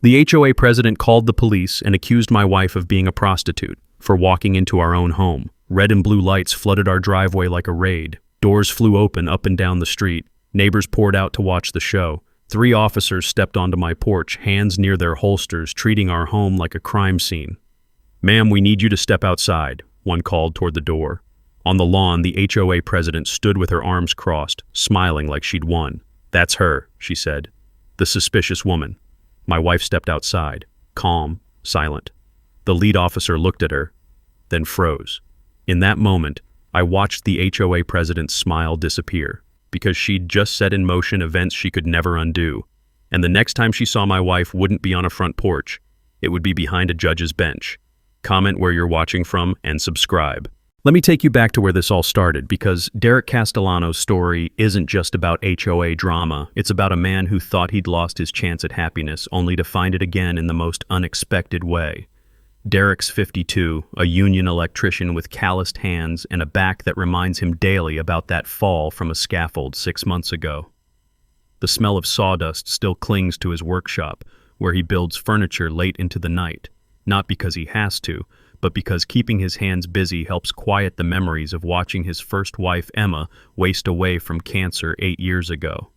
The HOA president called the police and accused my wife of being a prostitute for walking into our own home. Red and blue lights flooded our driveway like a raid. Doors flew open up and down the street. Neighbors poured out to watch the show. 3 officers stepped onto my porch, hands near their holsters, treating our home like a crime scene. "Ma'am, we need you to step outside," one called toward the door. On the lawn, the HOA president stood with her arms crossed, smiling like she'd won. "That's her," she said. "The suspicious woman." My wife stepped outside, calm, silent. The lead officer looked at her, then froze. In that moment, I watched the HOA president's smile disappear, because she'd just set in motion events she could never undo. And the next time she saw my wife wouldn't be on a front porch. It would be behind a judge's bench. Comment where you're watching from and subscribe. Let me take you back to where this all started, because Derek Castellano's story isn't just about HOA drama. It's about a man who thought he'd lost his chance at happiness, only to find it again in the most unexpected way. Derek's 52, a union electrician with calloused hands and a back that reminds him daily about that fall from a scaffold 6 months ago. The smell of sawdust still clings to his workshop, where he builds furniture late into the night, not because he has to, but because keeping his hands busy helps quiet the memories of watching his first wife, Emma, waste away from cancer 8 years ago.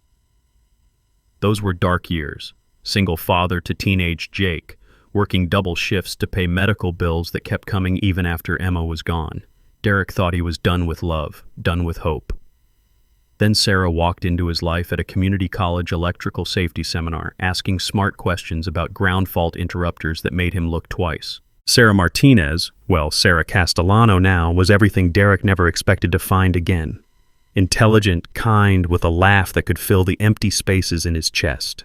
Those were dark years. Single father to teenage Jake, working double shifts to pay medical bills that kept coming even after Emma was gone. Derek thought he was done with love, done with hope. Then Sarah walked into his life at a community college electrical safety seminar, asking smart questions about ground fault interrupters that made him look twice. Sarah Martinez, well, Sarah Castellano now, was everything Derek never expected to find again. Intelligent, kind, with a laugh that could fill the empty spaces in his chest.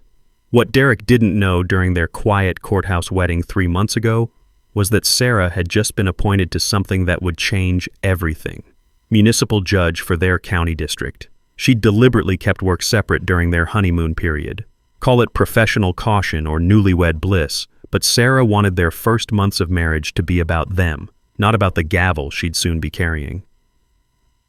What Derek didn't know during their quiet courthouse wedding 3 months ago was that Sarah had just been appointed to something that would change everything. Municipal judge for their county district. She'd deliberately kept work separate during their honeymoon period. Call it professional caution or newlywed bliss, but Sarah wanted their first months of marriage to be about them, not about the gavel she'd soon be carrying.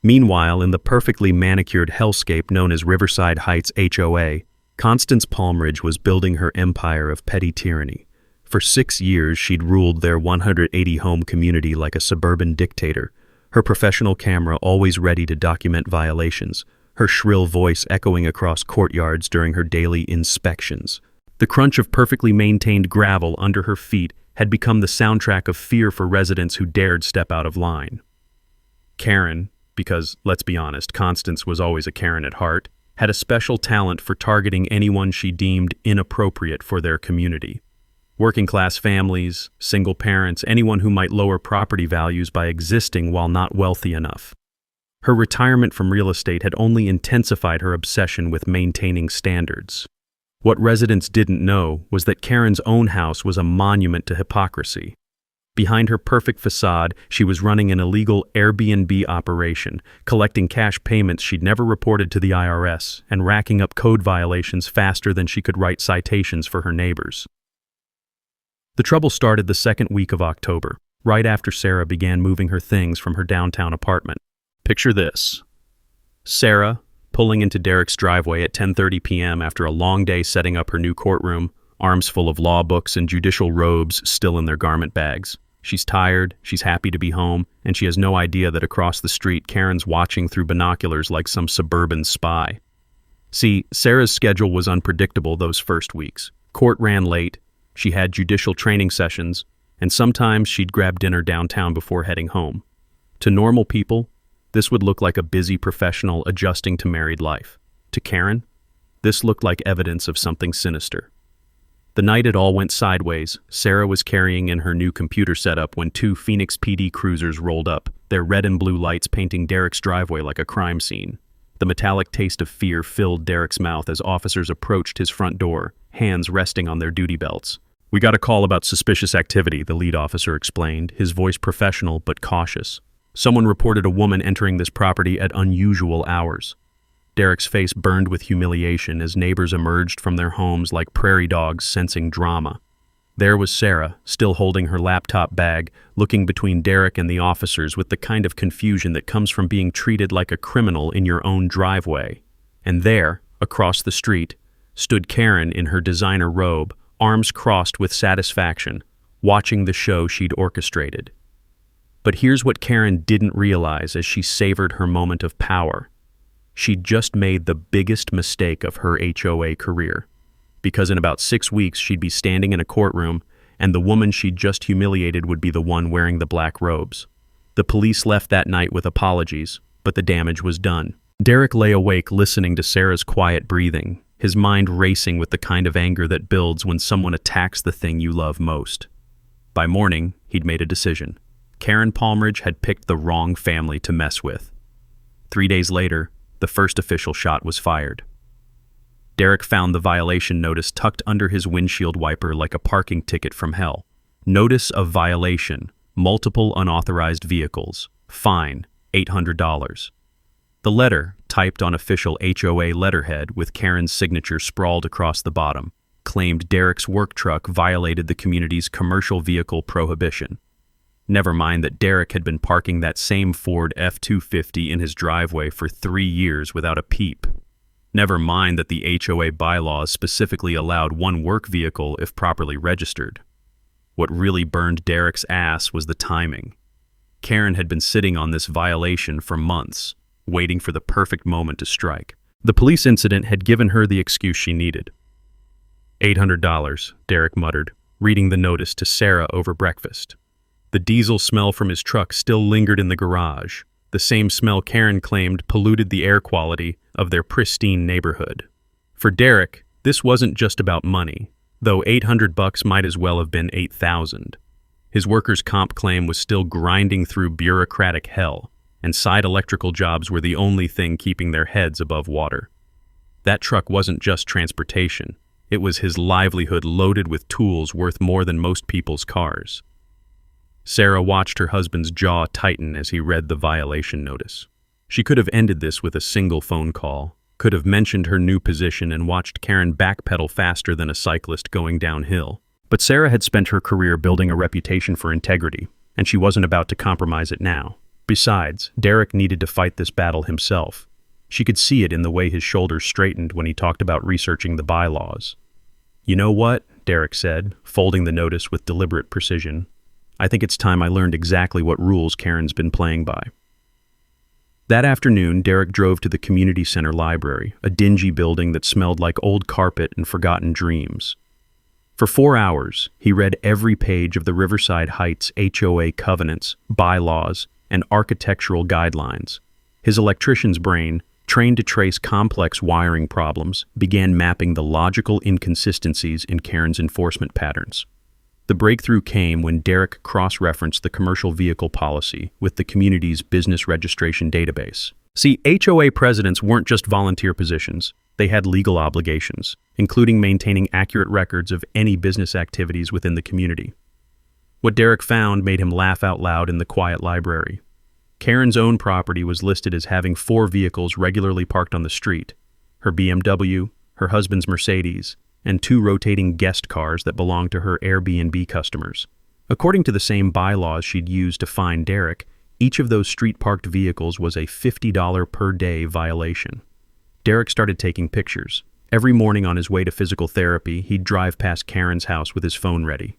Meanwhile, in the perfectly manicured hellscape known as Riverside Heights HOA, Constance Palmridge was building her empire of petty tyranny. For 6 years, she'd ruled their 180-home community like a suburban dictator, her professional camera always ready to document violations, her shrill voice echoing across courtyards during her daily inspections. The crunch of perfectly maintained gravel under her feet had become the soundtrack of fear for residents who dared step out of line. Karen, because, let's be honest, Constance was always a Karen at heart, had a special talent for targeting anyone she deemed inappropriate for their community. Working-class families, single parents, anyone who might lower property values by existing while not wealthy enough. Her retirement from real estate had only intensified her obsession with maintaining standards. What residents didn't know was that Karen's own house was a monument to hypocrisy. Behind her perfect facade, she was running an illegal Airbnb operation, collecting cash payments she'd never reported to the IRS, and racking up code violations faster than she could write citations for her neighbors. The trouble started the second week of October, right after Sarah began moving her things from her downtown apartment. Picture this. Sarah, pulling into Derek's driveway at 10:30 p.m. after a long day setting up her new courtroom, arms full of law books and judicial robes still in their garment bags. She's tired, she's happy to be home, and she has no idea that across the street Karen's watching through binoculars like some suburban spy. See, Sarah's schedule was unpredictable those first weeks. Court ran late, she had judicial training sessions, and sometimes she'd grab dinner downtown before heading home. To normal people, this would look like a busy professional adjusting to married life. To Karen, this looked like evidence of something sinister. The night it all went sideways, Sarah was carrying in her new computer setup when 2 Phoenix PD cruisers rolled up, their red and blue lights painting Derek's driveway like a crime scene. The metallic taste of fear filled Derek's mouth as officers approached his front door, hands resting on their duty belts. "We got a call about suspicious activity," the lead officer explained, his voice professional but cautious. "Someone reported a woman entering this property at unusual hours." Derek's face burned with humiliation as neighbors emerged from their homes like prairie dogs sensing drama. There was Sarah, still holding her laptop bag, looking between Derek and the officers with the kind of confusion that comes from being treated like a criminal in your own driveway. And there, across the street, stood Karen in her designer robe, arms crossed with satisfaction, watching the show she'd orchestrated. But here's what Karen didn't realize as she savored her moment of power. She'd just made the biggest mistake of her HOA career, because in about 6 weeks she'd be standing in a courtroom, and the woman she'd just humiliated would be the one wearing the black robes. The police left that night with apologies, but the damage was done. Derek lay awake listening to Sarah's quiet breathing, his mind racing with the kind of anger that builds when someone attacks the thing you love most. By morning, he'd made a decision. Karen Palmridge had picked the wrong family to mess with. 3 days later, the first official shot was fired. Derek found the violation notice tucked under his windshield wiper like a parking ticket from hell. Notice of violation, multiple unauthorized vehicles, fine, $800. The letter, typed on official HOA letterhead with Karen's signature sprawled across the bottom, claimed Derek's work truck violated the community's commercial vehicle prohibition. Never mind that Derek had been parking that same Ford F-250 in his driveway for 3 years without a peep. Never mind that the HOA bylaws specifically allowed one work vehicle if properly registered. What really burned Derek's ass was the timing. Karen had been sitting on this violation for months, waiting for the perfect moment to strike. The police incident had given her the excuse she needed. $800, Derek muttered, reading the notice to Sarah over breakfast. The diesel smell from his truck still lingered in the garage, the same smell Karen claimed polluted the air quality of their pristine neighborhood. For Derek, this wasn't just about money, though $800 might as well have been $8,000. His workers' comp claim was still grinding through bureaucratic hell, and side electrical jobs were the only thing keeping their heads above water. That truck wasn't just transportation. It was his livelihood loaded with tools worth more than most people's cars. Sarah watched her husband's jaw tighten as he read the violation notice. She could have ended this with a single phone call, could have mentioned her new position and watched Karen backpedal faster than a cyclist going downhill. But Sarah had spent her career building a reputation for integrity, and she wasn't about to compromise it now. Besides, Derek needed to fight this battle himself. She could see it in the way his shoulders straightened when he talked about researching the bylaws. "You know what?" Derek said, folding the notice with deliberate precision. "I think it's time I learned exactly what rules Karen's been playing by." That afternoon, Derek drove to the community center library, a dingy building that smelled like old carpet and forgotten dreams. For 4 hours, he read every page of the Riverside Heights HOA covenants, bylaws, and architectural guidelines. His electrician's brain, trained to trace complex wiring problems, began mapping the logical inconsistencies in Karen's enforcement patterns. The breakthrough came when Derek cross-referenced the commercial vehicle policy with the community's business registration database. See, HOA presidents weren't just volunteer positions. They had legal obligations, including maintaining accurate records of any business activities within the community. What Derek found made him laugh out loud in the quiet library. Karen's own property was listed as having 4 vehicles regularly parked on the street: her BMW, her husband's Mercedes, and 2 rotating guest cars that belonged to her Airbnb customers. According to the same bylaws she'd used to fine Derek, each of those street-parked vehicles was a $50 per day violation. Derek started taking pictures. Every morning on his way to physical therapy, he'd drive past Karen's house with his phone ready.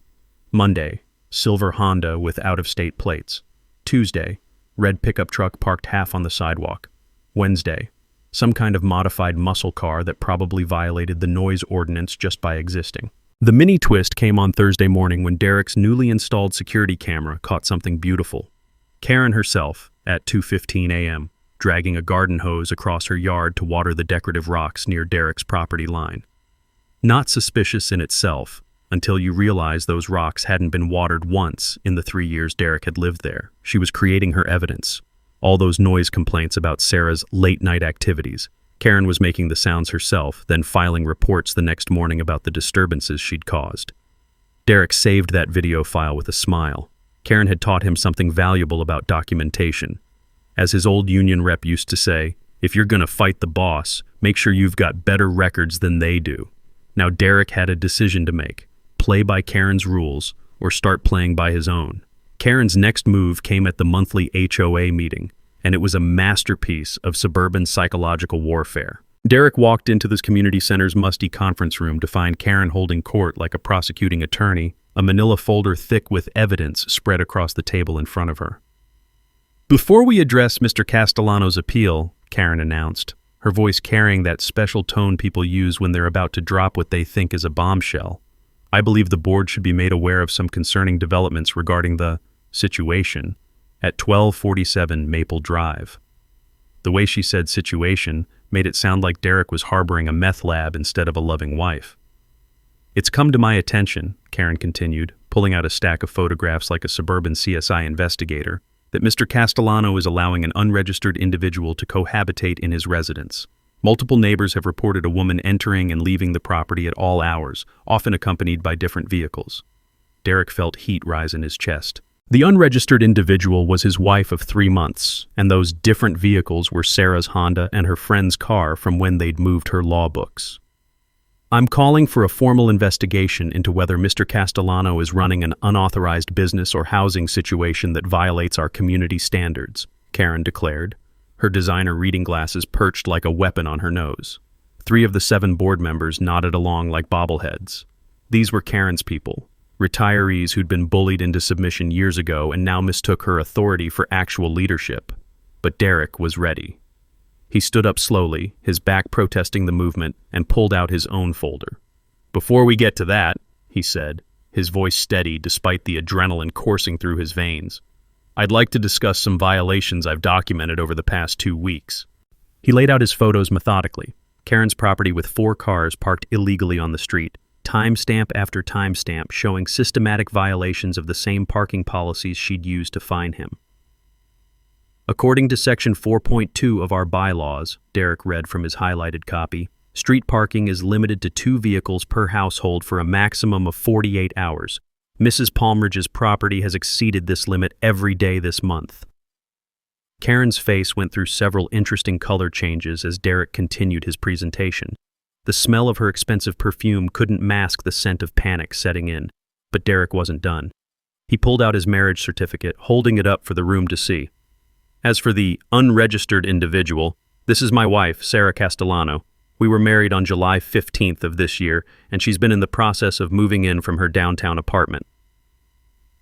Monday, silver Honda with out-of-state plates. Tuesday, red pickup truck parked half on the sidewalk. Wednesday, some kind of modified muscle car that probably violated the noise ordinance just by existing. The mini twist came on Thursday morning when Derek's newly installed security camera caught something beautiful. Karen herself, at 2:15 a.m., dragging a garden hose across her yard to water the decorative rocks near Derek's property line. Not suspicious in itself, until you realize those rocks hadn't been watered once in the 3 years Derek had lived there. She was creating her evidence. All those noise complaints about Sarah's late-night activities. Karen was making the sounds herself, then filing reports the next morning about the disturbances she'd caused. Derek saved that video file with a smile. Karen had taught him something valuable about documentation. As his old union rep used to say, if you're gonna fight the boss, make sure you've got better records than they do. Now Derek had a decision to make: play by Karen's rules or start playing by his own. Karen's next move came at the monthly HOA meeting, and it was a masterpiece of suburban psychological warfare. Derek walked into this community center's musty conference room to find Karen holding court like a prosecuting attorney, a manila folder thick with evidence spread across the table in front of her. "Before we address Mr. Castellano's appeal," Karen announced, her voice carrying that special tone people use when they're about to drop what they think is a bombshell, "I believe the board should be made aware of some concerning developments regarding the situation at 1247 Maple Drive." The way she said situation made it sound like Derek was harboring a meth lab instead of a loving wife. "It's come to my attention," Karen continued, pulling out a stack of photographs like a suburban CSI investigator, "that Mr. Castellano is allowing an unregistered individual to cohabitate in his residence. Multiple neighbors have reported a woman entering and leaving the property at all hours, often accompanied by different vehicles." Derek felt heat rise in his chest. The unregistered individual was his wife of 3 months, and those different vehicles were Sarah's Honda and her friend's car from when they'd moved her law books. "I'm calling for a formal investigation into whether Mr. Castellano is running an unauthorized business or housing situation that violates our community standards," Karen declared, her designer reading glasses perched like a weapon on her nose. 3 of the 7 board members nodded along like bobbleheads. These were Karen's people, retirees who'd been bullied into submission years ago and now mistook her authority for actual leadership. But Derek was ready. He stood up slowly, his back protesting the movement, and pulled out his own folder. "Before we get to that," he said, his voice steady despite the adrenaline coursing through his veins, "I'd like to discuss some violations I've documented over the past 2 weeks." He laid out his photos methodically. Karen's property with 4 cars parked illegally on the street, timestamp after timestamp showing systematic violations of the same parking policies she'd used to fine him. "According to Section 4.2 of our bylaws," Derek read from his highlighted copy, "street parking is limited to 2 vehicles per household for a maximum of 48 hours. Mrs. Palmridge's property has exceeded this limit every day this month." Karen's face went through several interesting color changes as Derek continued his presentation. The smell of her expensive perfume couldn't mask the scent of panic setting in, but Derek wasn't done. He pulled out his marriage certificate, holding it up for the room to see. "As for the unregistered individual, this is my wife, Sarah Castellano. We were married on July 15th of this year, and she's been in the process of moving in from her downtown apartment."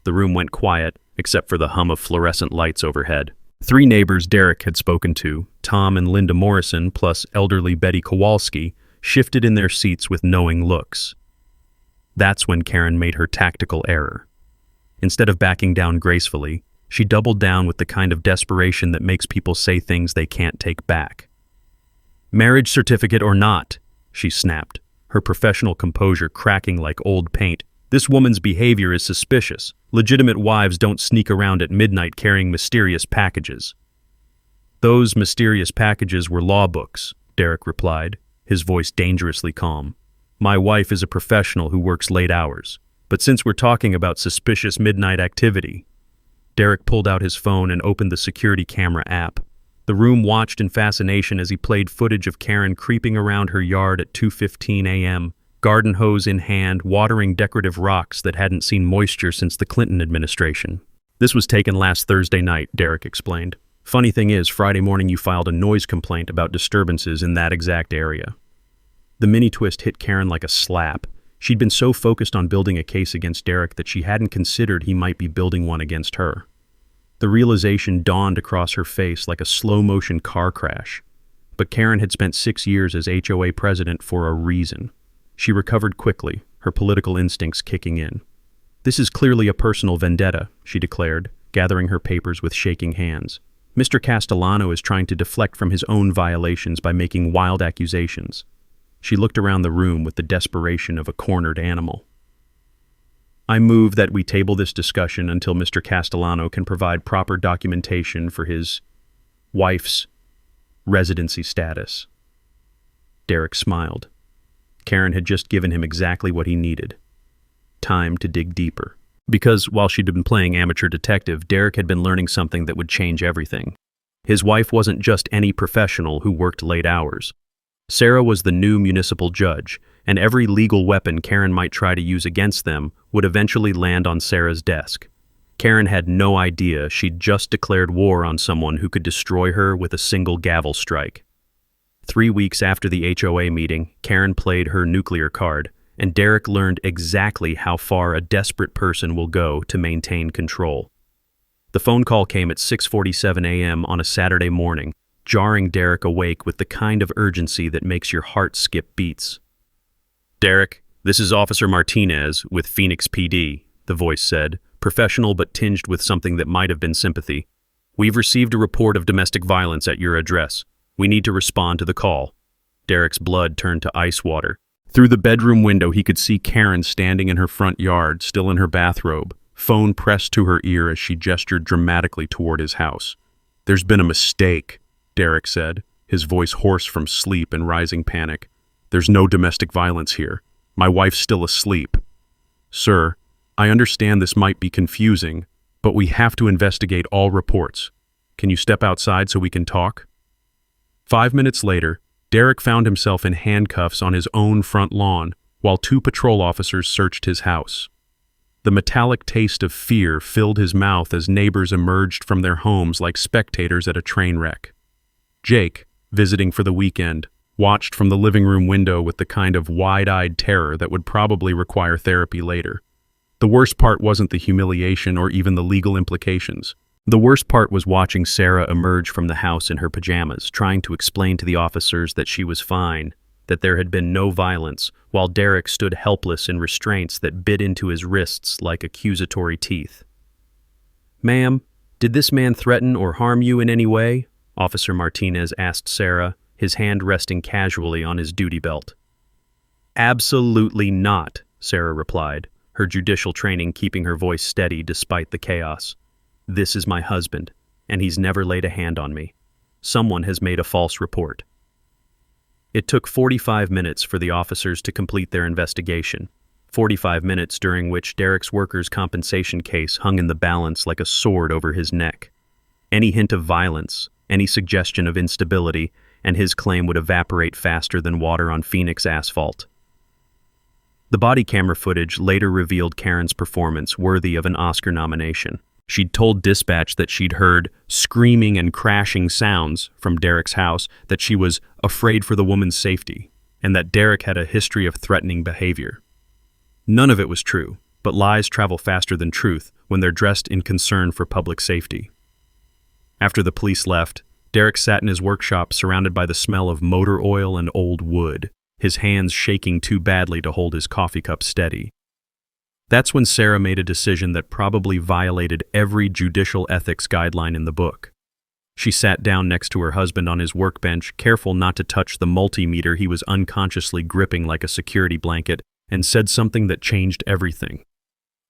The room went quiet, except for the hum of fluorescent lights overhead. 3 neighbors Derek had spoken to, Tom and Linda Morrison plus elderly Betty Kowalski, shifted in their seats with knowing looks. That's when Karen made her tactical error. Instead of backing down gracefully, she doubled down with the kind of desperation that makes people say things they can't take back. "Marriage certificate or not," she snapped, her professional composure cracking like old paint, "this woman's behavior is suspicious. Legitimate wives don't sneak around at midnight carrying mysterious packages." "Those mysterious packages were law books," Derek replied, his voice dangerously calm. "My wife is a professional who works late hours. But since we're talking about suspicious midnight activity..." Derek pulled out his phone and opened the security camera app. The room watched in fascination as he played footage of Karen creeping around her yard at 2:15 a.m., garden hose in hand, watering decorative rocks that hadn't seen moisture since the Clinton administration. "This was taken last Thursday night," Derek explained. "Funny thing is, Friday morning you filed a noise complaint about disturbances in that exact area." The mini twist hit Karen like a slap. She'd been so focused on building a case against Derek that she hadn't considered he might be building one against her. The realization dawned across her face like a slow-motion car crash. But Karen had spent 6 years as HOA president for a reason. She recovered quickly, her political instincts kicking in. "This is clearly a personal vendetta," she declared, gathering her papers with shaking hands. "Mr. Castellano is trying to deflect from his own violations by making wild accusations." She looked around the room with the desperation of a cornered animal. "I move that we table this discussion until Mr. Castellano can provide proper documentation for his wife's residency status." Derek smiled. Karen had just given him exactly what he needed. Time to dig deeper. Because while she'd been playing amateur detective, Derek had been learning something that would change everything. His wife wasn't just any professional who worked late hours. Sarah was the new municipal judge, and every legal weapon Karen might try to use against them would eventually land on Sarah's desk. Karen had no idea she'd just declared war on someone who could destroy her with a single gavel strike. 3 weeks after the HOA meeting, Karen played her nuclear card, and Derek learned exactly how far a desperate person will go to maintain control. The phone call came at 6:47 a.m. on a Saturday morning, jarring Derek awake with the kind of urgency that makes your heart skip beats. "Derek, this is Officer Martinez with Phoenix PD," the voice said, professional but tinged with something that might have been sympathy. "We've received a report of domestic violence at your address. We need to respond to the call." Derek's blood turned to ice water. Through the bedroom window, he could see Karen standing in her front yard, still in her bathrobe, phone pressed to her ear as she gestured dramatically toward his house. "There's been a mistake," Derek said, his voice hoarse from sleep and rising panic. "There's no domestic violence here. My wife's still asleep." "Sir, I understand this might be confusing, but we have to investigate all reports. Can you step outside so we can talk?" 5 minutes later, Derek found himself in handcuffs on his own front lawn while 2 patrol officers searched his house. The metallic taste of fear filled his mouth as neighbors emerged from their homes like spectators at a train wreck. Jake, visiting for the weekend, watched from the living room window with the kind of wide-eyed terror that would probably require therapy later. The worst part wasn't the humiliation or even the legal implications. The worst part was watching Sarah emerge from the house in her pajamas, trying to explain to the officers that she was fine, that there had been no violence, while Derek stood helpless in restraints that bit into his wrists like accusatory teeth. "Ma'am, did this man threaten or harm you in any way?" Officer Martinez asked Sarah, his hand resting casually on his duty belt. "Absolutely not," Sarah replied, her judicial training keeping her voice steady despite the chaos. "This is my husband, and he's never laid a hand on me. Someone has made a false report." It took 45 minutes for the officers to complete their investigation, 45 minutes during which Derek's workers' compensation case hung in the balance like a sword over his neck. Any hint of violence, any suggestion of instability, and his claim would evaporate faster than water on Phoenix asphalt. The body camera footage later revealed Karen's performance worthy of an Oscar nomination. She'd told dispatch that she'd heard screaming and crashing sounds from Derek's house, that she was afraid for the woman's safety, and that Derek had a history of threatening behavior. None of it was true, but lies travel faster than truth when they're dressed in concern for public safety. After the police left, Derek sat in his workshop surrounded by the smell of motor oil and old wood, his hands shaking too badly to hold his coffee cup steady. That's when Sarah made a decision that probably violated every judicial ethics guideline in the book. She sat down next to her husband on his workbench, careful not to touch the multimeter he was unconsciously gripping like a security blanket, and said something that changed everything.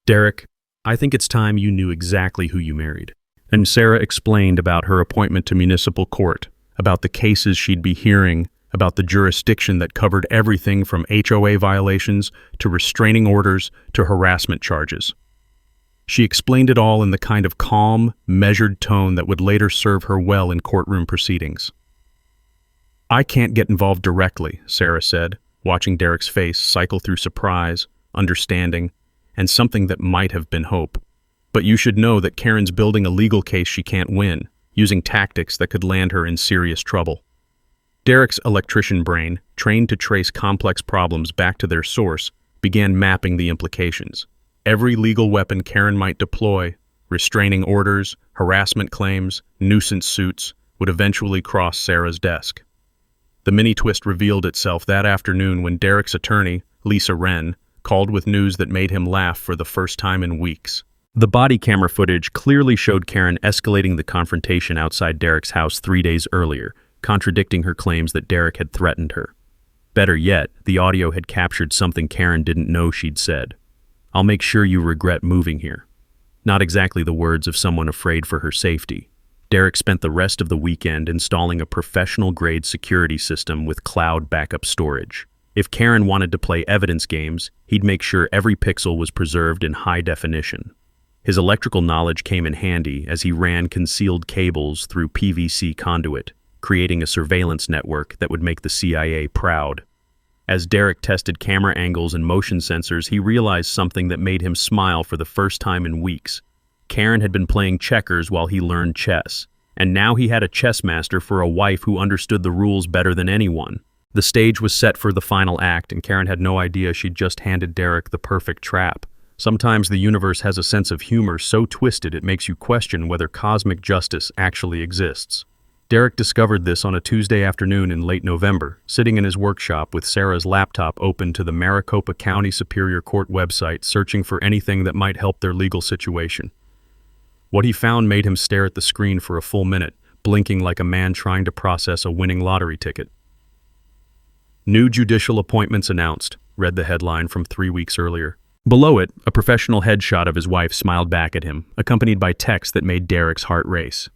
"Derek, I think it's time you knew exactly who you married." And Sarah explained about her appointment to municipal court, about the cases she'd be hearing, about the jurisdiction that covered everything from HOA violations to restraining orders to harassment charges. She explained it all in the kind of calm, measured tone that would later serve her well in courtroom proceedings. "I can't get involved directly," Sarah said, watching Derek's face cycle through surprise, understanding, and something that might have been hope. "But you should know that Karen's building a legal case she can't win, using tactics that could land her in serious trouble." Derek's electrician brain, trained to trace complex problems back to their source, began mapping the implications. Every legal weapon Karen might deploy, restraining orders, harassment claims, nuisance suits, would eventually cross Sarah's desk. The mini-twist revealed itself that afternoon when Derek's attorney, Lisa Wren, called with news that made him laugh for the first time in weeks. The body camera footage clearly showed Karen escalating the confrontation outside Derek's house 3 days earlier, contradicting her claims that Derek had threatened her. Better yet, the audio had captured something Karen didn't know she'd said. "I'll make sure you regret moving here." Not exactly the words of someone afraid for her safety. Derek spent the rest of the weekend installing a professional-grade security system with cloud backup storage. If Karen wanted to play evidence games, he'd make sure every pixel was preserved in high definition. His electrical knowledge came in handy as he ran concealed cables through PVC conduit, creating a surveillance network that would make the CIA proud. As Derek tested camera angles and motion sensors, he realized something that made him smile for the first time in weeks. Karen had been playing checkers while he learned chess, And now he had a chess master for a wife who understood the rules better than anyone. The stage was set for the final act, and Karen had no idea she'd just handed Derek the perfect trap. Sometimes the universe has a sense of humor so twisted it makes you question whether cosmic justice actually exists. Derek discovered this on a Tuesday afternoon in late November, sitting in his workshop with Sarah's laptop open to the Maricopa County Superior Court website, searching for anything that might help their legal situation. What he found made him stare at the screen for a full minute, blinking like a man trying to process a winning lottery ticket. "New judicial appointments announced," read the headline from 3 weeks earlier. Below it, a professional headshot of his wife smiled back at him, accompanied by text that made Derek's heart race.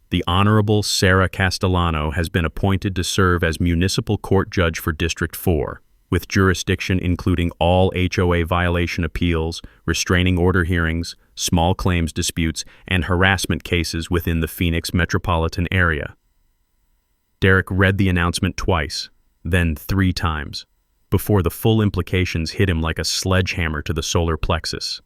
"The Honorable Sarah Castellano has been appointed to serve as Municipal Court Judge for District 4, with jurisdiction including all HOA violation appeals, restraining order hearings, small claims disputes, and harassment cases within the Phoenix metropolitan area." Derek read the announcement twice, then 3 times, before the full implications hit him like a sledgehammer to the solar plexus.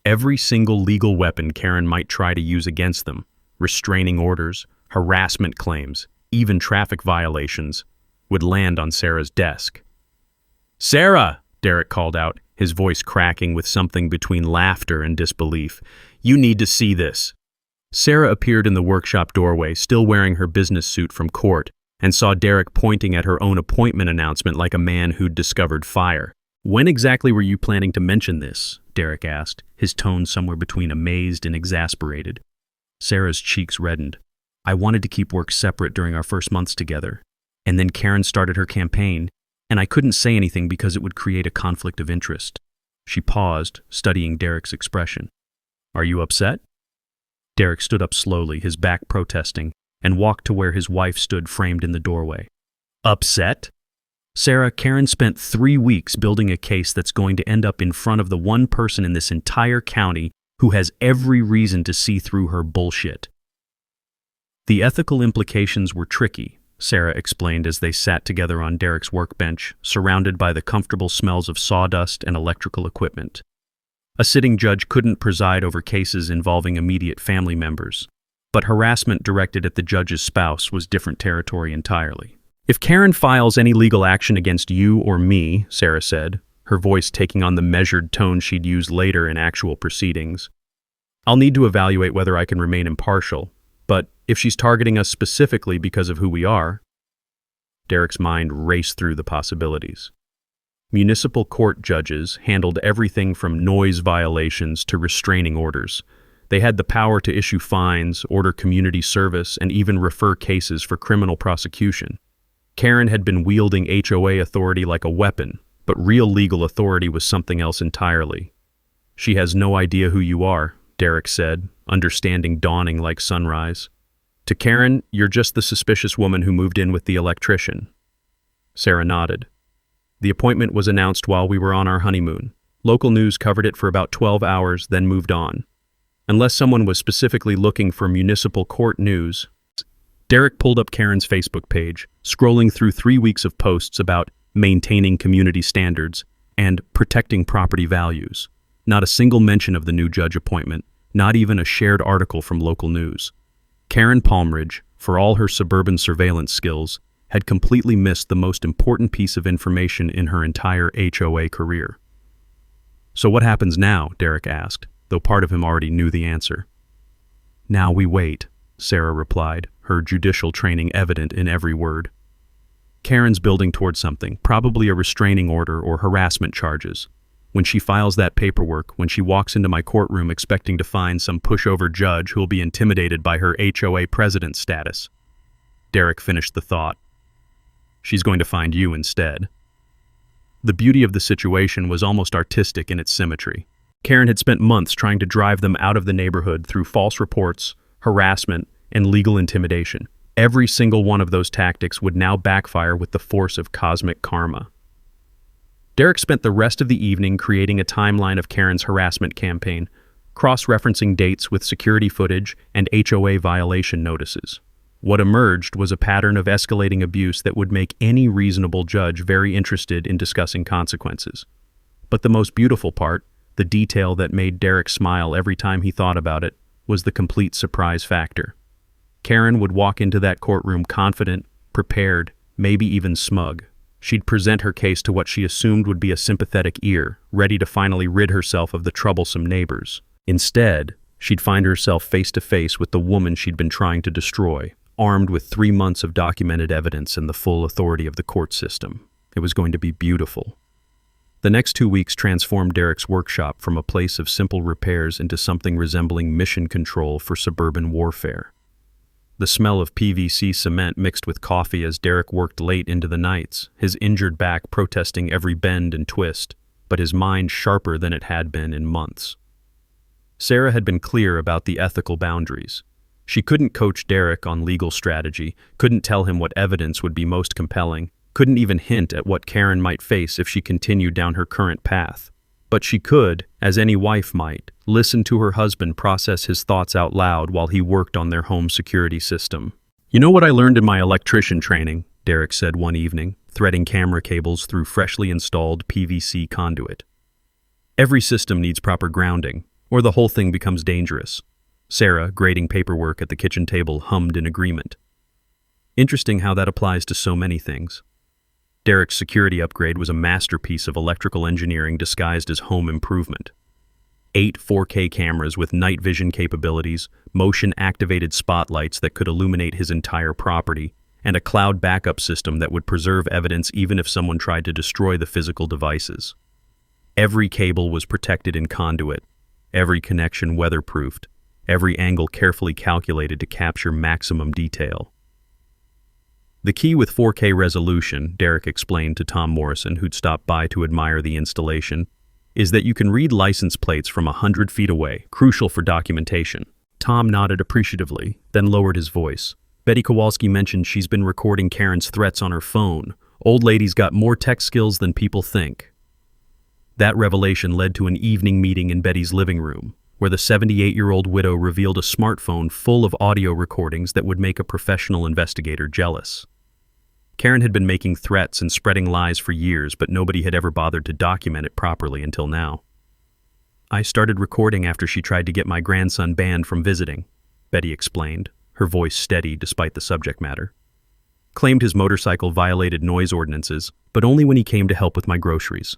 Every single legal weapon Karen might try to use against them, restraining orders, harassment claims, even traffic violations, would land on Sarah's desk. "Sarah!" Derek called out, his voice cracking with something between laughter and disbelief. "You need to see this." Sarah appeared in the workshop doorway, still wearing her business suit from court, and saw Derek pointing at her own appointment announcement like a man who'd discovered fire. "When exactly were you planning to mention this?" Derek asked, his tone somewhere between amazed and exasperated. Sarah's cheeks reddened. "I wanted to keep work separate during our first months together. And then Karen started her campaign, and I couldn't say anything because it would create a conflict of interest." She paused, studying Derek's expression. "Are you upset?" Derek stood up slowly, his back protesting, and walked to where his wife stood framed in the doorway. "Upset?" "Sarah, Karen spent 3 weeks building a case that's going to end up in front of the one person in this entire county who has every reason to see through her bullshit." "The ethical implications were tricky," Sarah explained as they sat together on Derek's workbench, surrounded by the comfortable smells of sawdust and electrical equipment. A sitting judge couldn't preside over cases involving immediate family members, but harassment directed at the judge's spouse was different territory entirely. "If Karen files any legal action against you or me," Sarah said, her voice taking on the measured tone she'd use later in actual proceedings, "I'll need to evaluate whether I can remain impartial, but if she's targeting us specifically because of who we are..." Derek's mind raced through the possibilities. Municipal court judges handled everything from noise violations to restraining orders. They had the power to issue fines, order community service, and even refer cases for criminal prosecution. Karen had been wielding HOA authority like a weapon, but real legal authority was something else entirely. "She has no idea who you are," Derek said, understanding dawning like sunrise. "To Karen, you're just the suspicious woman who moved in with the electrician." Sarah nodded. "The appointment was announced while we were on our honeymoon. Local news covered it for about 12 hours, then moved on. Unless someone was specifically looking for municipal court news." Derek pulled up Karen's Facebook page, scrolling through 3 weeks of posts about maintaining community standards and protecting property values. Not a single mention of the new judge appointment, not even a shared article from local news. Karen Palmridge, for all her suburban surveillance skills, had completely missed the most important piece of information in her entire HOA career. "So what happens now?" Derek asked, though part of him already knew the answer. "Now we wait," Sarah replied, her judicial training evident in every word. "Karen's building towards something, probably a restraining order or harassment charges. When she files that paperwork, when she walks into my courtroom expecting to find some pushover judge who'll be intimidated by her HOA president status." Derek finished the thought. "She's going to find you instead." The beauty of the situation was almost artistic in its symmetry. Karen had spent months trying to drive them out of the neighborhood through false reports, harassment, and legal intimidation. Every single one of those tactics would now backfire with the force of cosmic karma. Derek spent the rest of the evening creating a timeline of Karen's harassment campaign, cross-referencing dates with security footage and HOA violation notices. What emerged was a pattern of escalating abuse that would make any reasonable judge very interested in discussing consequences. But the most beautiful part, the detail that made Derek smile every time he thought about it, was the complete surprise factor. Karen would walk into that courtroom confident, prepared, maybe even smug. She'd present her case to what she assumed would be a sympathetic ear, ready to finally rid herself of the troublesome neighbors. Instead, she'd find herself face to face with the woman she'd been trying to destroy, armed with 3 months of documented evidence and the full authority of the court system. It was going to be beautiful. The next 2 weeks transformed Derek's workshop from a place of simple repairs into something resembling mission control for suburban warfare. The smell of PVC cement mixed with coffee as Derek worked late into the nights, his injured back protesting every bend and twist, but his mind sharper than it had been in months. Sarah had been clear about the ethical boundaries. She couldn't coach Derek on legal strategy, couldn't tell him what evidence would be most compelling, couldn't even hint at what Karen might face if she continued down her current path. But she could, as any wife might, listen to her husband process his thoughts out loud while he worked on their home security system. "You know what I learned in my electrician training?" Derek said one evening, threading camera cables through freshly installed PVC conduit. "Every system needs proper grounding, or the whole thing becomes dangerous." Sarah, grading paperwork at the kitchen table, hummed in agreement. Interesting how that applies to so many things. Derek's security upgrade was a masterpiece of electrical engineering disguised as home improvement. 8 4K cameras with night vision capabilities, motion-activated spotlights that could illuminate his entire property, and a cloud backup system that would preserve evidence even if someone tried to destroy the physical devices. Every cable was protected in conduit, every connection weatherproofed, every angle carefully calculated to capture maximum detail. The key with 4K resolution, Derek explained to Tom Morrison, who'd stopped by to admire the installation, is that you can read license plates from 100 feet away, crucial for documentation. Tom nodded appreciatively, then lowered his voice. "Betty Kowalski mentioned she's been recording Karen's threats on her phone. Old lady's got more tech skills than people think." That revelation led to an evening meeting in Betty's living room, where the 78-year-old widow revealed a smartphone full of audio recordings that would make a professional investigator jealous. Karen had been making threats and spreading lies for years, but nobody had ever bothered to document it properly until now. "I started recording after she tried to get my grandson banned from visiting," Betty explained, her voice steady despite the subject matter. "Claimed his motorcycle violated noise ordinances, but only when he came to help with my groceries."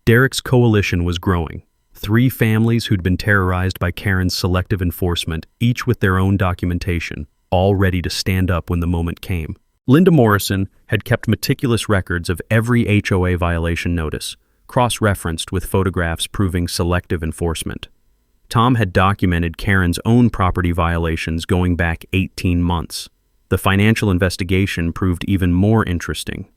Derek's coalition was growing. 3 families who'd been terrorized by Karen's selective enforcement, each with their own documentation, all ready to stand up when the moment came. Linda Morrison had kept meticulous records of every HOA violation notice, cross-referenced with photographs proving selective enforcement. Tom had documented Karen's own property violations going back 18 months. The financial investigation proved even more interesting.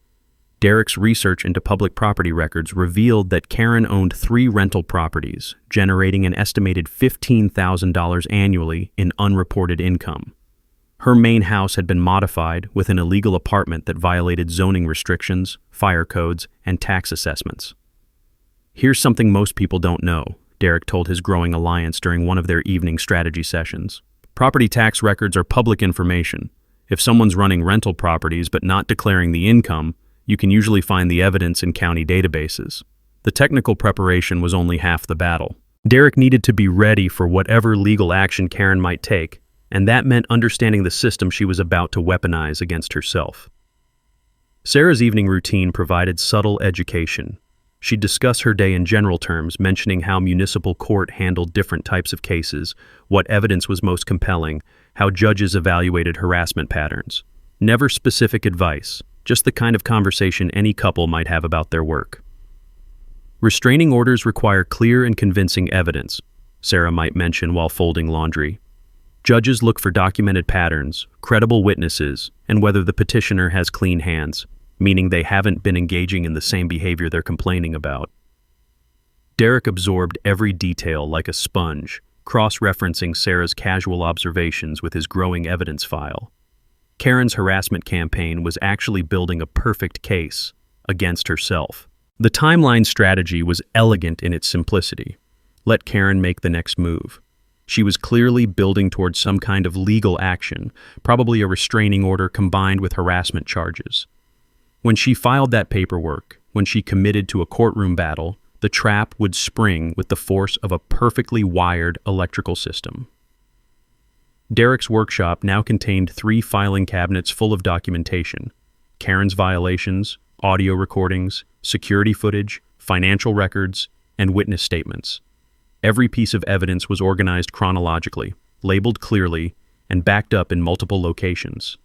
Derek's research into public property records revealed that Karen owned 3 rental properties, generating an estimated $15,000 annually in unreported income. Her main house had been modified with an illegal apartment that violated zoning restrictions, fire codes, and tax assessments. "Here's something most people don't know," Derek told his growing alliance during one of their evening strategy sessions. "Property tax records are public information. If someone's running rental properties but not declaring the income, you can usually find the evidence in county databases. The technical preparation was only half the battle." Derek needed to be ready for whatever legal action Karen might take, and that meant understanding the system she was about to weaponize against herself. Sarah's evening routine provided subtle education. She'd discuss her day in general terms, mentioning how municipal court handled different types of cases, what evidence was most compelling, how judges evaluated harassment patterns. Never specific advice, just the kind of conversation any couple might have about their work. Restraining orders require clear and convincing evidence, Sarah might mention while folding laundry. Judges look for documented patterns, credible witnesses, and whether the petitioner has clean hands, meaning they haven't been engaging in the same behavior they're complaining about. Derek absorbed every detail like a sponge, cross-referencing Sarah's casual observations with his growing evidence file. Karen's harassment campaign was actually building a perfect case against herself. The timeline strategy was elegant in its simplicity. Let Karen make the next move. She was clearly building towards some kind of legal action, probably a restraining order combined with harassment charges. When she filed that paperwork, when she committed to a courtroom battle, the trap would spring with the force of a perfectly wired electrical system. Derek's workshop now contained 3 filing cabinets full of documentation: Karen's violations, audio recordings, security footage, financial records, and witness statements. Every piece of evidence was organized chronologically, labeled clearly, and backed up in multiple locations.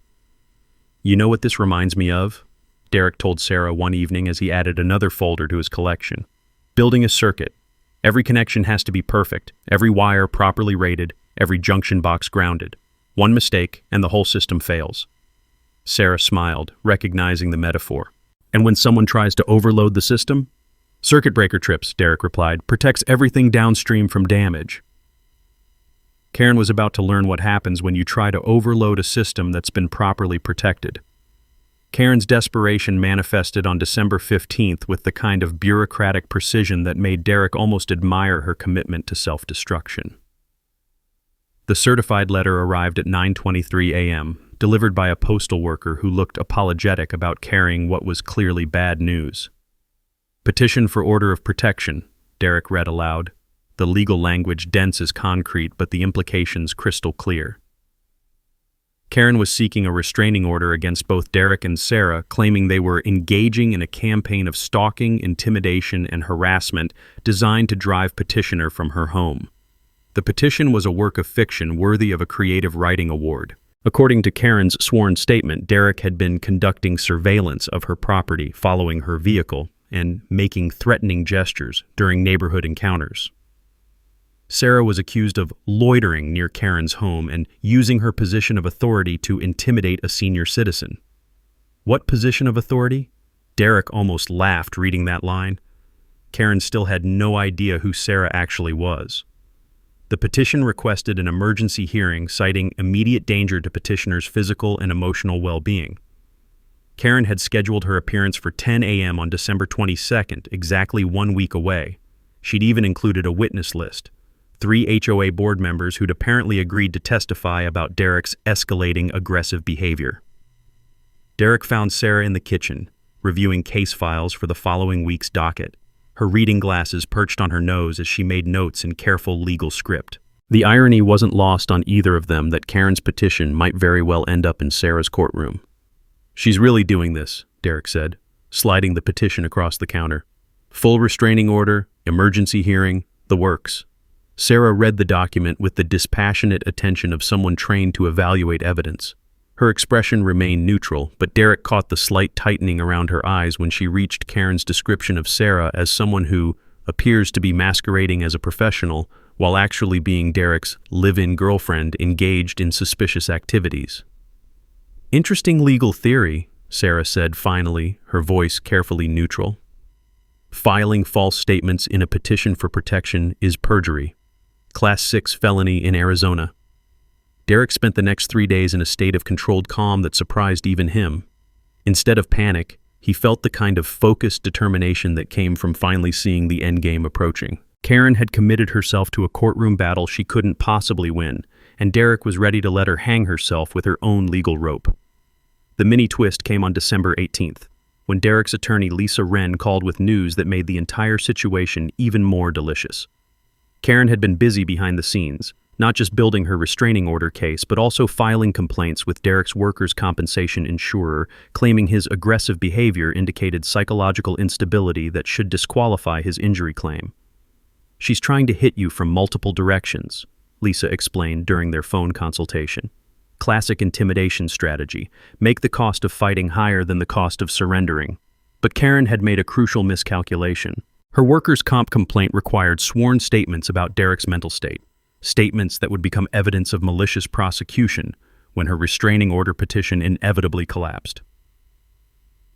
"You know what this reminds me of?" Derek told Sarah one evening as he added another folder to his collection. "Building a circuit. Every connection has to be perfect, every wire properly rated, every junction box grounded. One mistake, and the whole system fails." Sarah smiled, recognizing the metaphor. "And when someone tries to overload the system?" "Circuit breaker trips," Derek replied, "protects everything downstream from damage." Karen was about to learn what happens when you try to overload a system that's been properly protected. Karen's desperation manifested on December 15th with the kind of bureaucratic precision that made Derek almost admire her commitment to self-destruction. The certified letter arrived at 9:23 a.m., delivered by a postal worker who looked apologetic about carrying what was clearly bad news. "Petition for order of protection," Derek read aloud, the legal language dense as concrete but the implications crystal clear. Karen was seeking a restraining order against both Derek and Sarah, claiming they were engaging in a campaign of stalking, intimidation, and harassment designed to drive petitioner from her home. The petition was a work of fiction worthy of a creative writing award. According to Karen's sworn statement, Derek had been conducting surveillance of her property, following her vehicle, and making threatening gestures during neighborhood encounters. Sarah was accused of loitering near Karen's home and using her position of authority to intimidate a senior citizen. What position of authority? Derek almost laughed reading that line. Karen still had no idea who Sarah actually was. The petition requested an emergency hearing, citing immediate danger to petitioner's physical and emotional well-being. Karen had scheduled her appearance for 10 a.m. on December 22nd, exactly 1 week away. She'd even included a witness list: 3 HOA board members who'd apparently agreed to testify about Derek's escalating aggressive behavior. Derek found Sarah in the kitchen, reviewing case files for the following week's docket, her reading glasses perched on her nose as she made notes in careful legal script. The irony wasn't lost on either of them that Karen's petition might very well end up in Sarah's courtroom. "She's really doing this," Derek said, sliding the petition across the counter. "Full restraining order, emergency hearing, the works." Sarah read the document with the dispassionate attention of someone trained to evaluate evidence. Her expression remained neutral, but Derek caught the slight tightening around her eyes when she reached Karen's description of Sarah as someone who appears to be masquerading as a professional while actually being Derek's live-in girlfriend engaged in suspicious activities. "Interesting legal theory," Sarah said finally, her voice carefully neutral. "Filing false statements in a petition for protection is perjury. Class 6 felony in Arizona." Derek spent the next 3 days in a state of controlled calm that surprised even him. Instead of panic, he felt the kind of focused determination that came from finally seeing the endgame approaching. Karen had committed herself to a courtroom battle she couldn't possibly win, and Derek was ready to let her hang herself with her own legal rope. The mini twist came on December 18th, when Derek's attorney Lisa Wren called with news that made the entire situation even more delicious. Karen had been busy behind the scenes, not just building her restraining order case, but also filing complaints with Derek's workers' compensation insurer, claiming his aggressive behavior indicated psychological instability that should disqualify his injury claim. "She's trying to hit you from multiple directions," Lisa explained during their phone consultation. "Classic intimidation strategy. Make the cost of fighting higher than the cost of surrendering." But Karen had made a crucial miscalculation. Her workers' comp complaint required sworn statements about Derek's mental state, statements that would become evidence of malicious prosecution when her restraining order petition inevitably collapsed.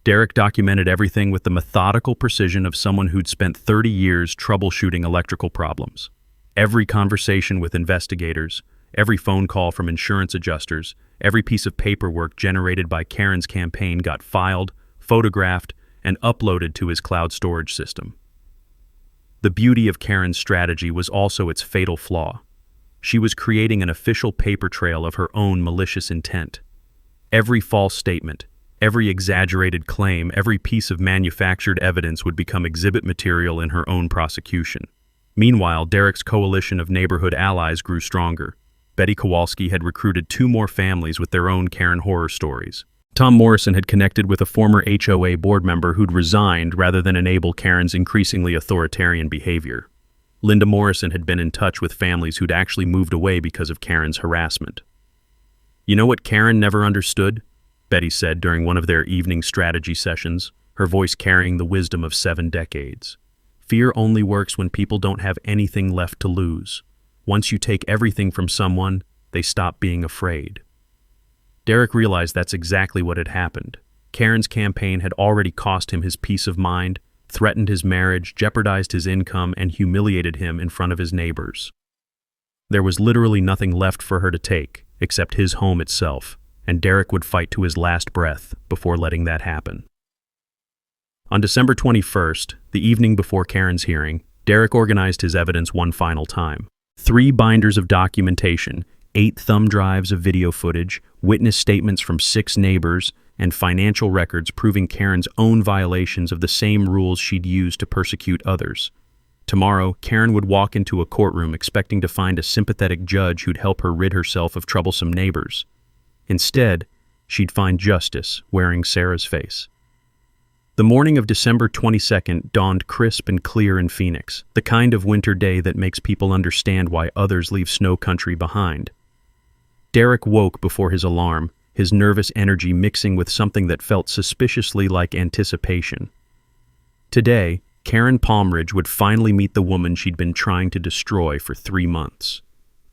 Derek documented everything with the methodical precision of someone who'd spent 30 years troubleshooting electrical problems. Every conversation with investigators, every phone call from insurance adjusters, every piece of paperwork generated by Karen's campaign got filed, photographed, and uploaded to his cloud storage system. The beauty of Karen's strategy was also its fatal flaw. She was creating an official paper trail of her own malicious intent. Every false statement, every exaggerated claim, every piece of manufactured evidence would become exhibit material in her own prosecution. Meanwhile, Derek's coalition of neighborhood allies grew stronger. Betty Kowalski had recruited 2 more families with their own Karen horror stories. Tom Morrison had connected with a former HOA board member who'd resigned rather than enable Karen's increasingly authoritarian behavior. Linda Morrison had been in touch with families who'd actually moved away because of Karen's harassment. "You know what Karen never understood?" Betty said during one of their evening strategy sessions, her voice carrying the wisdom of 7 decades. "Fear only works when people don't have anything left to lose. Once you take everything from someone, they stop being afraid." Derek realized that's exactly what had happened. Karen's campaign had already cost him his peace of mind, threatened his marriage, jeopardized his income, and humiliated him in front of his neighbors. There was literally nothing left for her to take, except his home itself, and Derek would fight to his last breath before letting that happen. On December 21st, the evening before Karen's hearing, Derek organized his evidence one final time. 3 binders of documentation, 8 thumb drives of video footage, witness statements from 6 neighbors, and financial records proving Karen's own violations of the same rules she'd used to persecute others. Tomorrow, Karen would walk into a courtroom expecting to find a sympathetic judge who'd help her rid herself of troublesome neighbors. Instead, she'd find justice wearing Sarah's face. The morning of December 22nd dawned crisp and clear in Phoenix, the kind of winter day that makes people understand why others leave snow country behind. Derek woke before his alarm, his nervous energy mixing with something that felt suspiciously like anticipation. Today, Karen Palmridge would finally meet the woman she'd been trying to destroy for 3 months.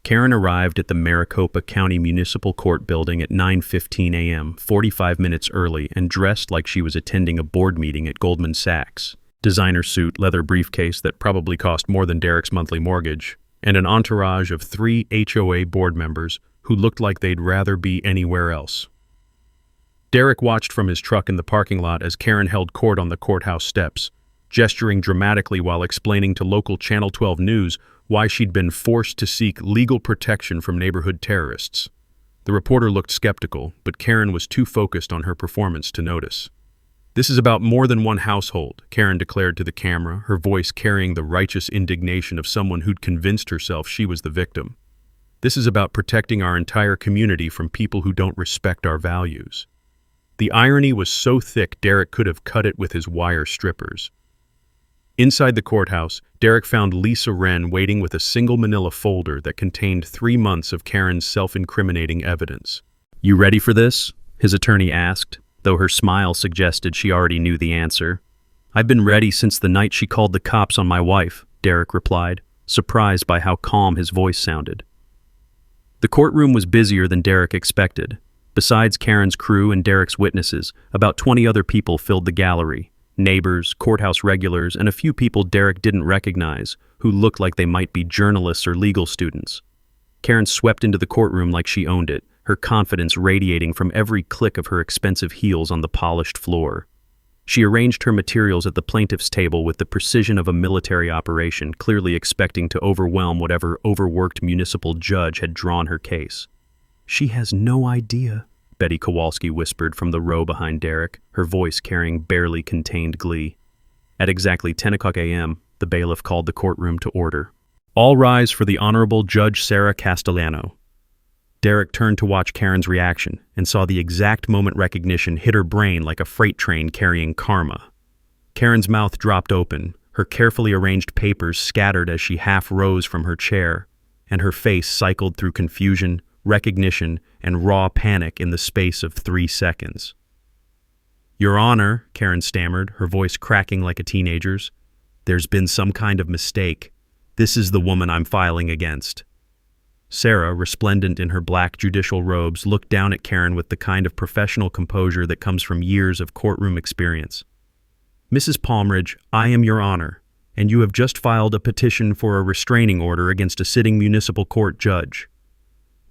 Karen arrived at the Maricopa County Municipal Court building at 9:15 a.m., 45 minutes early, and dressed like she was attending a board meeting at Goldman Sachs. Designer suit, leather briefcase that probably cost more than Derek's monthly mortgage, and an entourage of 3 HOA board members who looked like they'd rather be anywhere else. Derek watched from his truck in the parking lot as Karen held court on the courthouse steps, gesturing dramatically while explaining to local Channel 12 News why she'd been forced to seek legal protection from neighborhood terrorists. The reporter looked skeptical, but Karen was too focused on her performance to notice. "This is about more than one household," Karen declared to the camera, her voice carrying the righteous indignation of someone who'd convinced herself she was the victim. "This is about protecting our entire community from people who don't respect our values." The irony was so thick Derek could have cut it with his wire strippers. Inside the courthouse, Derek found Lisa Wren waiting with a single manila folder that contained 3 months of Karen's self-incriminating evidence. "You ready for this?" his attorney asked, though her smile suggested she already knew the answer. "I've been ready since the night she called the cops on my wife," Derek replied, surprised by how calm his voice sounded. The courtroom was busier than Derek expected. Besides Karen's crew and Derek's witnesses, about 20 other people filled the gallery. Neighbors, courthouse regulars, and a few people Derek didn't recognize, who looked like they might be journalists or legal students. Karen swept into the courtroom like she owned it, her confidence radiating from every click of her expensive heels on the polished floor. She arranged her materials at the plaintiff's table with the precision of a military operation, clearly expecting to overwhelm whatever overworked municipal judge had drawn her case. "She has no idea," Betty Kowalski whispered from the row behind Derek, her voice carrying barely contained glee. At exactly 10 o'clock a.m., the bailiff called the courtroom to order. "All rise for the Honorable Judge Sarah Castellano." Derek turned to watch Karen's reaction and saw the exact moment recognition hit her brain like a freight train carrying karma. Karen's mouth dropped open, her carefully arranged papers scattered as she half rose from her chair, and her face cycled through confusion, recognition, and raw panic in the space of 3 seconds. "Your Honor," Karen stammered, her voice cracking like a teenager's, "there's been some kind of mistake. This is the woman I'm filing against." Sarah, resplendent in her black judicial robes, looked down at Karen with the kind of professional composure that comes from years of courtroom experience. "Mrs. Palmridge, I am your Honor, and you have just filed a petition for a restraining order against a sitting municipal court judge."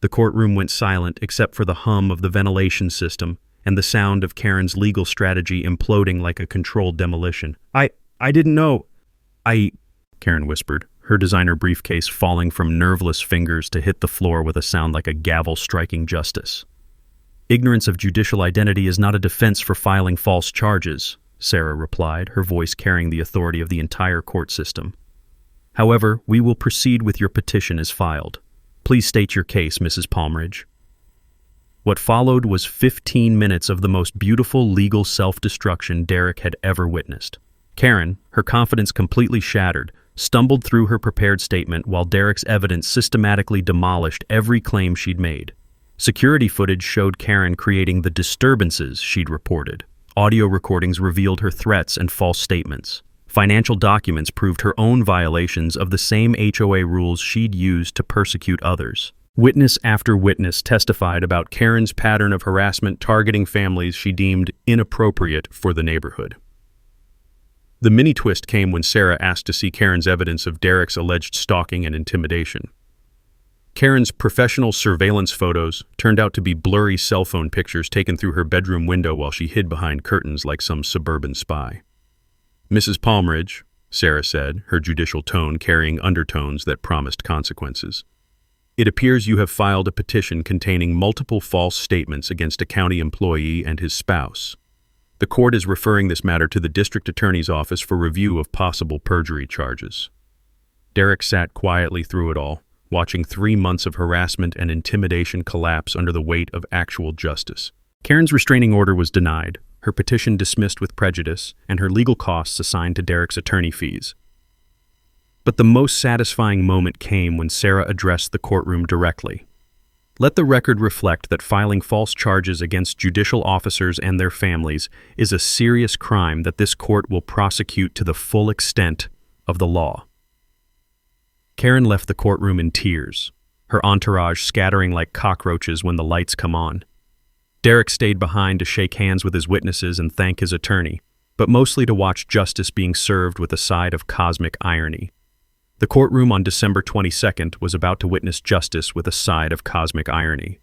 The courtroom went silent except for the hum of the ventilation system and the sound of Karen's legal strategy imploding like a controlled demolition. I didn't know. Karen whispered, her designer briefcase falling from nerveless fingers to hit the floor with a sound like a gavel striking justice. "Ignorance of judicial identity is not a defense for filing false charges," Sarah replied, her voice carrying the authority of the entire court system. "However, we will proceed with your petition as filed. Please state your case, Mrs. Palmridge. What followed was 15 minutes of the most beautiful legal self-destruction Derek had ever witnessed. Karen, her confidence completely shattered, stumbled through her prepared statement while Derek's evidence systematically demolished every claim she'd made. Security footage showed Karen creating the disturbances she'd reported. Audio recordings revealed her threats and false statements. Financial documents proved her own violations of the same HOA rules she'd used to persecute others. Witness after witness testified about Karen's pattern of harassment targeting families she deemed inappropriate for the neighborhood. The mini-twist came when Sarah asked to see Karen's evidence of Derek's alleged stalking and intimidation. Karen's professional surveillance photos turned out to be blurry cell phone pictures taken through her bedroom window while she hid behind curtains like some suburban spy. Mrs. Palmridge, Sarah said, her judicial tone carrying undertones that promised consequences. It appears you have filed a petition containing multiple false statements against a county employee and his spouse. The court is referring this matter to the district attorney's office for review of possible perjury charges. Derek sat quietly through it all, watching 3 months of harassment and intimidation collapse under the weight of actual justice. Karen's restraining order was denied, her petition dismissed with prejudice, and her legal costs assigned to Derek's attorney fees. But the most satisfying moment came when Sarah addressed the courtroom directly. Let the record reflect that filing false charges against judicial officers and their families is a serious crime that this court will prosecute to the full extent of the law. Karen left the courtroom in tears, her entourage scattering like cockroaches when the lights come on. Derek stayed behind to shake hands with his witnesses and thank his attorney, but mostly to watch justice being served with a side of cosmic irony. The courtroom on December 22nd was about to witness justice with a side of cosmic irony.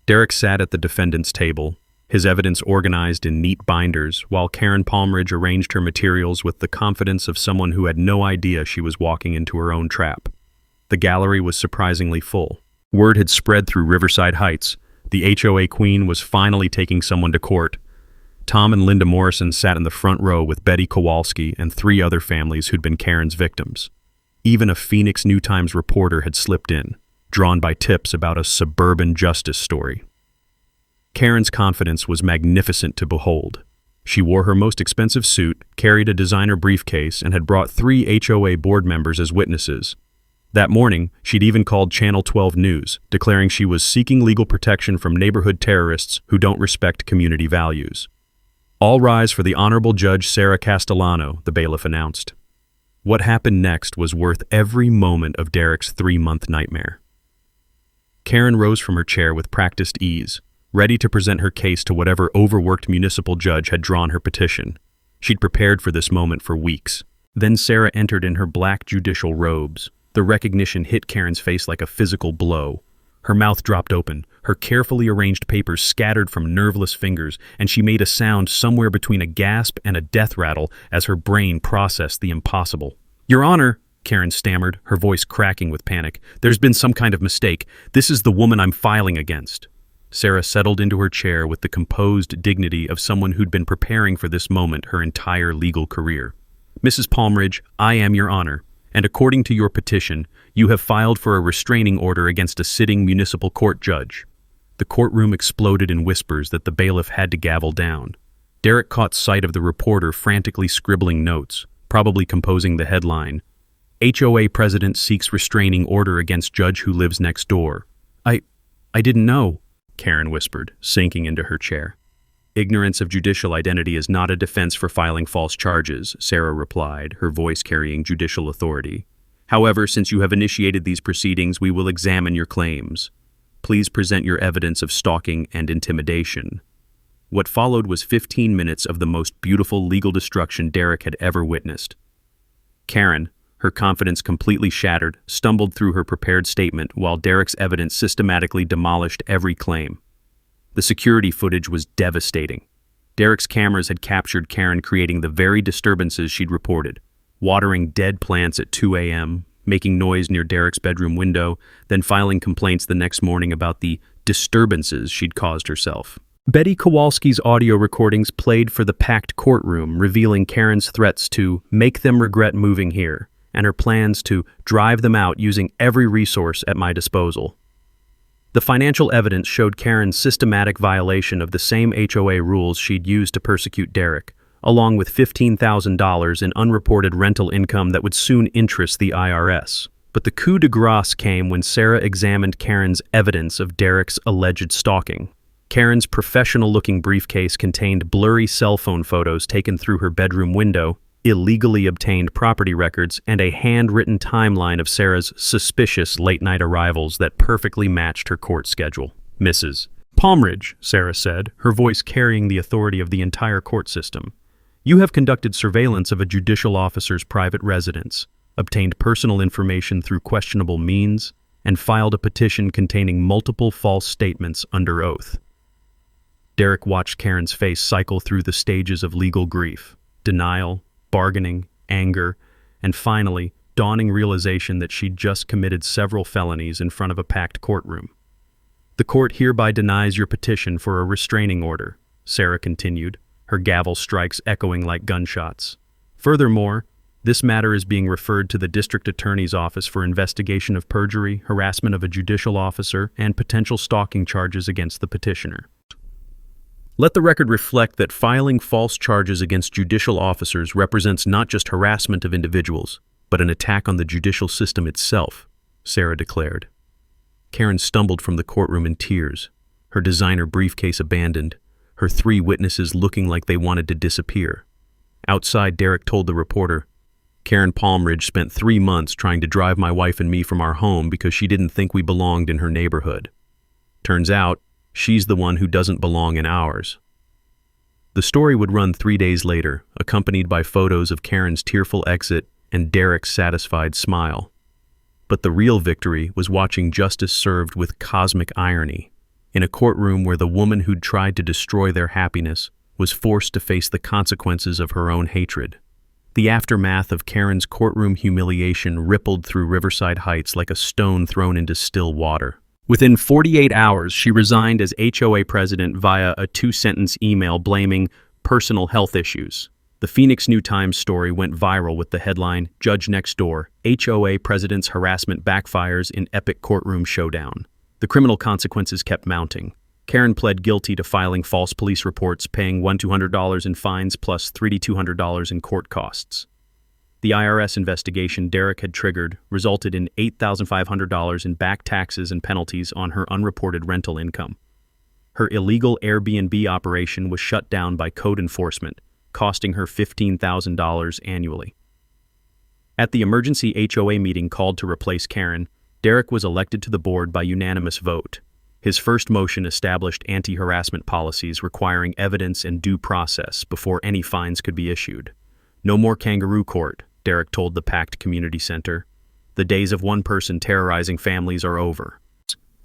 Derek sat at the defendant's table, his evidence organized in neat binders, while Karen Palmridge arranged her materials with the confidence of someone who had no idea she was walking into her own trap. The gallery was surprisingly full. Word had spread through Riverside Heights. The HOA queen was finally taking someone to court. Tom and Linda Morrison sat in the front row with Betty Kowalski and 3 other families who'd been Karen's victims. Even a Phoenix New Times reporter had slipped in, drawn by tips about a suburban justice story. Karen's confidence was magnificent to behold. She wore her most expensive suit, carried a designer briefcase, and had brought 3 HOA board members as witnesses. That morning, she'd even called Channel 12 News, declaring she was seeking legal protection from neighborhood terrorists who don't respect community values. All rise for the Honorable Judge Sarah Castellano, the bailiff announced. What happened next was worth every moment of Derek's 3-month nightmare. Karen rose from her chair with practiced ease, ready to present her case to whatever overworked municipal judge had drawn her petition. She'd prepared for this moment for weeks. Then Sarah entered in her black judicial robes. The recognition hit Karen's face like a physical blow. Her mouth dropped open, her carefully arranged papers scattered from nerveless fingers, and she made a sound somewhere between a gasp and a death rattle as her brain processed the impossible. "Your Honor," Karen stammered, her voice cracking with panic, "there's been some kind of mistake. This is the woman I'm filing against." Sarah settled into her chair with the composed dignity of someone who'd been preparing for this moment her entire legal career. "Mrs. Palmridge, I am your Honor, and according to your petition, you have filed for a restraining order against a sitting municipal court judge." The courtroom exploded in whispers that the bailiff had to gavel down. Derek caught sight of the reporter frantically scribbling notes, probably composing the headline, "HOA President seeks restraining order against judge who lives next door." I didn't know," Karen whispered, sinking into her chair. "Ignorance of judicial identity is not a defense for filing false charges," Sarah replied, her voice carrying judicial authority. "However, since you have initiated these proceedings, we will examine your claims. Please present your evidence of stalking and intimidation." What followed was 15 minutes of the most beautiful legal destruction Derek had ever witnessed. Karen, her confidence completely shattered, stumbled through her prepared statement while Derek's evidence systematically demolished every claim. The security footage was devastating. Derek's cameras had captured Karen creating the very disturbances she'd reported, watering dead plants at 2 a.m., making noise near Derek's bedroom window, then filing complaints the next morning about the disturbances she'd caused herself. Betty Kowalski's audio recordings played for the packed courtroom, revealing Karen's threats to make them regret moving here, and her plans to drive them out using every resource at my disposal. The financial evidence showed Karen's systematic violation of the same HOA rules she'd used to persecute Derek, along with $15,000 in unreported rental income that would soon interest the IRS. But the coup de grace came when Sarah examined Karen's evidence of Derek's alleged stalking. Karen's professional-looking briefcase contained blurry cell phone photos taken through her bedroom window, illegally obtained property records, and a handwritten timeline of Sarah's suspicious late-night arrivals that perfectly matched her court schedule. Mrs. Palmridge, Sarah said, her voice carrying the authority of the entire court system. You have conducted surveillance of a judicial officer's private residence, obtained personal information through questionable means, and filed a petition containing multiple false statements under oath. Derek watched Karen's face cycle through the stages of legal grief, denial, bargaining, anger, and finally, dawning realization that she'd just committed several felonies in front of a packed courtroom. The court hereby denies your petition for a restraining order, Sarah continued, her gavel strikes echoing like gunshots. Furthermore, this matter is being referred to the district attorney's office for investigation of perjury, harassment of a judicial officer, and potential stalking charges against the petitioner. Let the record reflect that filing false charges against judicial officers represents not just harassment of individuals, but an attack on the judicial system itself, Sarah declared. Karen stumbled from the courtroom in tears, her designer briefcase abandoned, her 3 witnesses looking like they wanted to disappear. Outside, Derek told the reporter, Karen Palmridge spent 3 months trying to drive my wife and me from our home because she didn't think we belonged in her neighborhood. Turns out, she's the one who doesn't belong in ours. The story would run 3 days later, accompanied by photos of Karen's tearful exit and Derek's satisfied smile. But the real victory was watching justice served with cosmic irony, in a courtroom where the woman who'd tried to destroy their happiness was forced to face the consequences of her own hatred. The aftermath of Karen's courtroom humiliation rippled through Riverside Heights like a stone thrown into still water. Within 48 hours, she resigned as HOA president via a 2-sentence email blaming personal health issues. The Phoenix New Times story went viral with the headline, Judge Next Door, HOA President's Harassment Backfires in Epic Courtroom Showdown. The criminal consequences kept mounting. Karen pled guilty to filing false police reports, paying $1,200 in fines plus $3,200 in court costs. The IRS investigation Derek had triggered resulted in $8,500 in back taxes and penalties on her unreported rental income. Her illegal Airbnb operation was shut down by code enforcement, costing her $15,000 annually. At the emergency HOA meeting called to replace Karen, Derek was elected to the board by unanimous vote. His first motion established anti-harassment policies requiring evidence and due process before any fines could be issued. No more kangaroo court, Derek told the packed community center. The days of one person terrorizing families are over.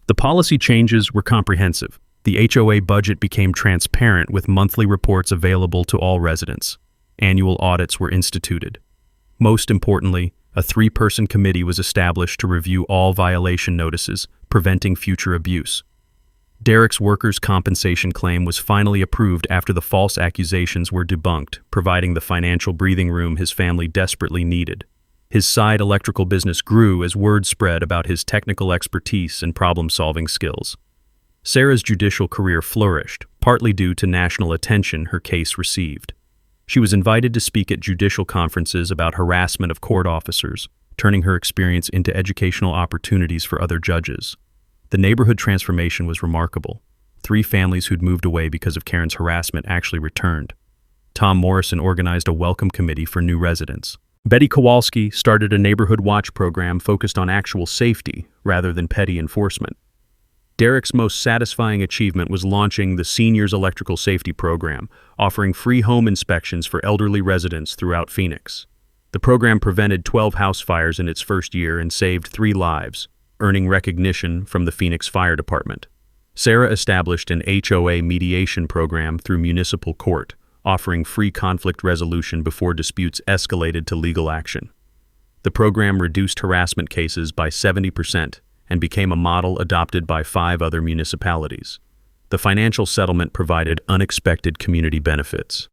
The policy changes were comprehensive. The HOA budget became transparent with monthly reports available to all residents. Annual audits were instituted. Most importantly, a 3-person committee was established to review all violation notices, preventing future abuse. Derek's workers' compensation claim was finally approved after the false accusations were debunked, providing the financial breathing room his family desperately needed. His side electrical business grew as word spread about his technical expertise and problem-solving skills. Sarah's judicial career flourished, partly due to national attention her case received. She was invited to speak at judicial conferences about harassment of court officers, turning her experience into educational opportunities for other judges. The neighborhood transformation was remarkable. 3 families who'd moved away because of Karen's harassment actually returned. Tom Morrison organized a welcome committee for new residents. Betty Kowalski started a neighborhood watch program focused on actual safety rather than petty enforcement. Derek's most satisfying achievement was launching the Seniors Electrical Safety Program, offering free home inspections for elderly residents throughout Phoenix. The program prevented 12 house fires in its first year and saved 3 lives, earning recognition from the Phoenix Fire Department. Sarah established an HOA mediation program through municipal court, offering free conflict resolution before disputes escalated to legal action. The program reduced harassment cases by 70% and became a model adopted by 5 other municipalities. The financial settlement provided unexpected community benefits.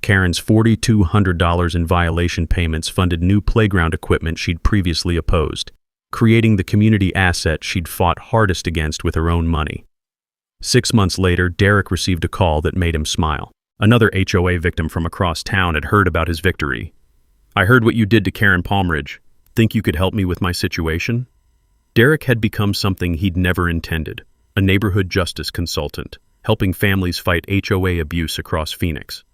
Karen's $4,200 in violation payments funded new playground equipment she'd previously opposed. creating the community asset she'd fought hardest against with her own money. 6 months later, Derek received a call that made him smile. Another HOA victim from across town had heard about his victory. "I heard what you did to Karen Palmridge. Think you could help me with my situation?" Derek had become something he'd never intended, a neighborhood justice consultant, helping families fight HOA abuse across Phoenix.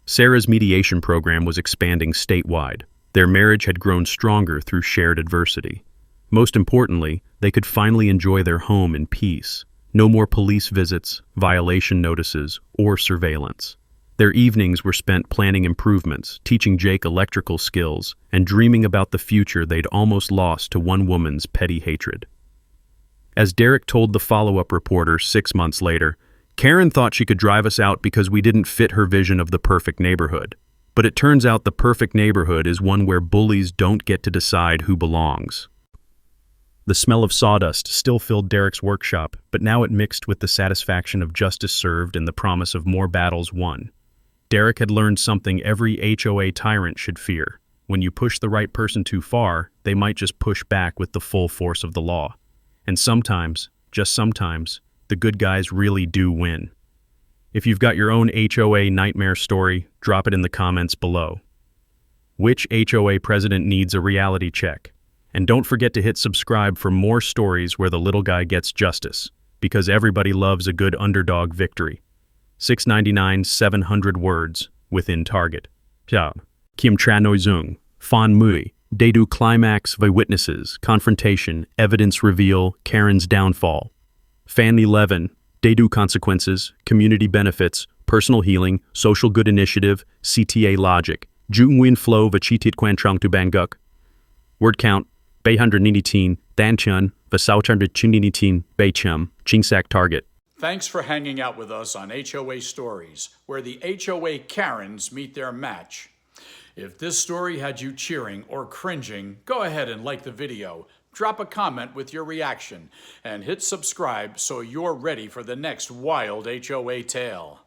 Sarah's mediation program was expanding statewide. Their marriage had grown stronger through shared adversity. Most importantly, they could finally enjoy their home in peace. No more police visits, violation notices, or surveillance. Their evenings were spent planning improvements, teaching Jake electrical skills, and dreaming about the future they'd almost lost to one woman's petty hatred. As Derek told the follow-up reporter 6 months later, "Karen thought she could drive us out because we didn't fit her vision of the perfect neighborhood. But it turns out the perfect neighborhood is one where bullies don't get to decide who belongs." The smell of sawdust still filled Derek's workshop, but now it mixed with the satisfaction of justice served and the promise of more battles won. Derek had learned something every HOA tyrant should fear. When you push the right person too far, they might just push back with the full force of the law. And sometimes, just sometimes, the good guys really do win. If you've got your own HOA nightmare story, drop it in the comments below. Which HOA president needs a reality check? And don't forget to hit subscribe for more stories where the little guy gets justice, because everybody loves a good underdog victory. 699, 700 words within target. Ja, Kim Tranoizung, Fan Mui, Dedu climax by witnesses, confrontation, evidence reveal, Karen's downfall. Fan 11, Dedu consequences, community benefits, personal healing, social good initiative, CTA logic, Jungwin flow vachitit quan trong tu banguk. Word count, 119, Danchun, Vasautarndachunitin, Baichum, Chingsak target. Thanks for hanging out with us on HOA Stories, where the HOA Karens meet their match. If this story had you cheering or cringing, go ahead and like the video, drop a comment with your reaction, and hit subscribe so you're ready for the next wild HOA tale.